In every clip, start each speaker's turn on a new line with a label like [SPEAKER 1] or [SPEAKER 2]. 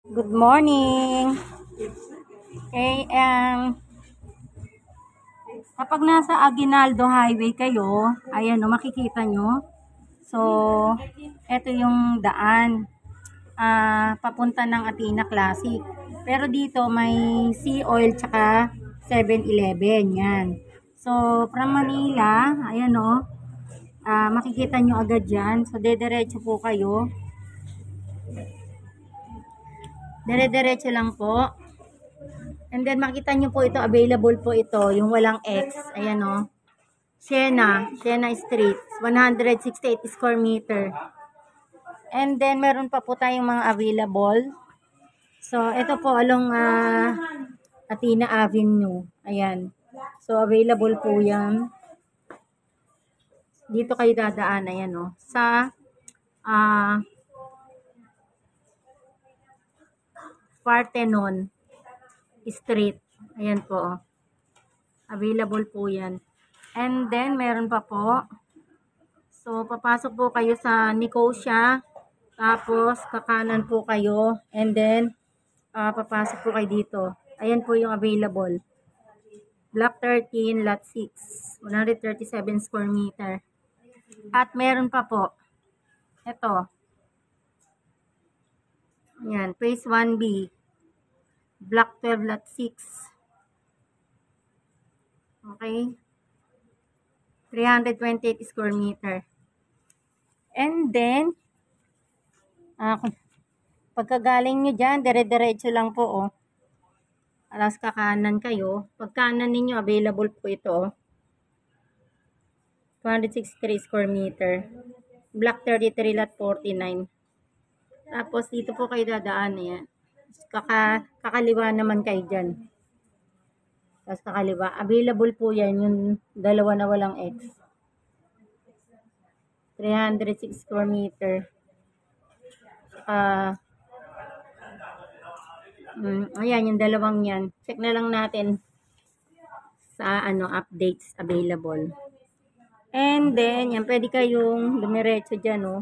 [SPEAKER 1] Good morning. Okay, kapag nasa Aguinaldo Highway kayo, ayan o, makikita nyo. So, eto yung daan. Papunta ng Athena Classic. Pero dito may Sea Oil tsaka 7-Eleven. Yan. So, from Manila, ayan o, makikita nyo agad yan. So, dediretso po kayo. Dire-diretso lang po. And then makita nyo po ito, available po ito, yung walang X. Ayan o. Siena Street, 168 square meter. And then meron pa po tayong mga available. So ito po along Athena Avenue. Ayan. So available po yan. Dito kayo dadaan. Ayan o. Sa Parthenon Street. Ayan po. Available po yan. And then, meron pa po. So, papasok po kayo sa Nicosia. Tapos, kakanan po kayo. And then, papasok po kayo dito. Ayan po yung available. Block 13, lot 6. 137 square meter. At meron pa po. Ito. Ayan, phase 1B. Block 12, lot 6. Okay. 328 square meter. And then, pagkagaling nyo dyan, dire-diretso lang po, oh. Alas kakanan kayo. Pagkanan ninyo, available po ito, oh. 263 square meter. Block 33, lot 49. Tapos, dito po kayo dadaan, yan. Kakaliwa naman kayo dyan. Tapos kakaliwa. Available po yan, yung dalawa na walang X. 306 square meter. Ayan, yung dalawang yan. Check na lang natin sa updates available. And then, yan, pwede kayong dumiretso dyan, oh.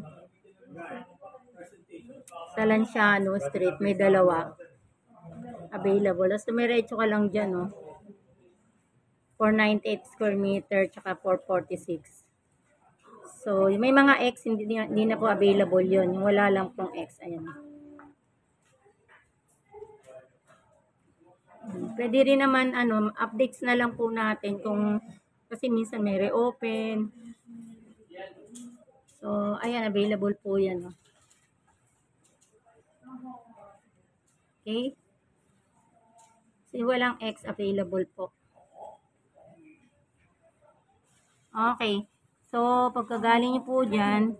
[SPEAKER 1] Sa Lanciano Street, may dalawa available. Tapos dumiretso ka lang dyan, oh. 498 square meter, tsaka 446. So, may mga X, hindi na po available yon. Yung wala lang pong X, ayan. Pwede rin naman, updates na lang po natin kung, kasi minsan may reopen. So, ayan, available po yan. Oh. Okay? So, walang X available po. Okay. So, pagkagaling nyo po dyan,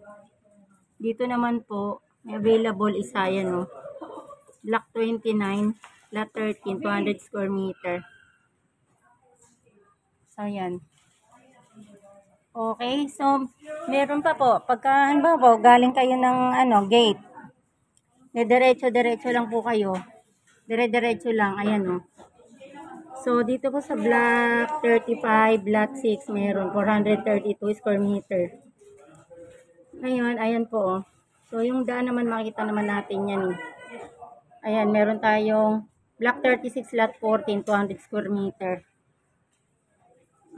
[SPEAKER 1] dito naman po, may available isa yan, no? Block 29, lot 13, 200 square meter. So, yan. Okay. So, meron pa po. Pagka, po, galing kayo ng, gate. Diretso lang po kayo. Diretso lang. Ayan, no? So, dito po sa block 35, lot 6, meron 432 square meter. Ngayon, ayan po, oh. So, yung daan naman, makita naman natin yan, eh. Ayan, meron tayong block 36, lot 14, 200 square meter.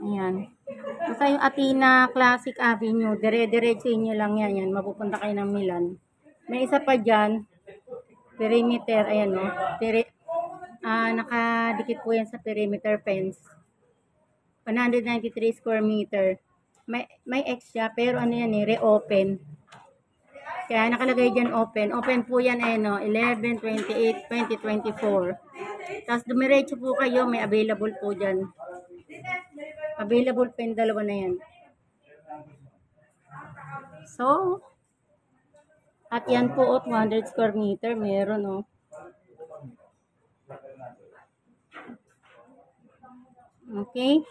[SPEAKER 1] Ayan. Basta yung Athena Classic Avenue, dire-diretso nyo lang yan. Yan, mapupunta kayo ng Milan. May isa pa dyan, perimeter, ayan, oh. Nakadikit po yan sa perimeter fence. 193 square meter. May X siya, pero ano yan eh, reopen. Kaya nakalagay dyan open. Open po yan eh, no? 11, 28, 20, 24. Tapos dumiretso po kayo, may available po dyan. Available po yung dalawa na yan. So, at yan po, 200 square meter, meron, oh. Okay.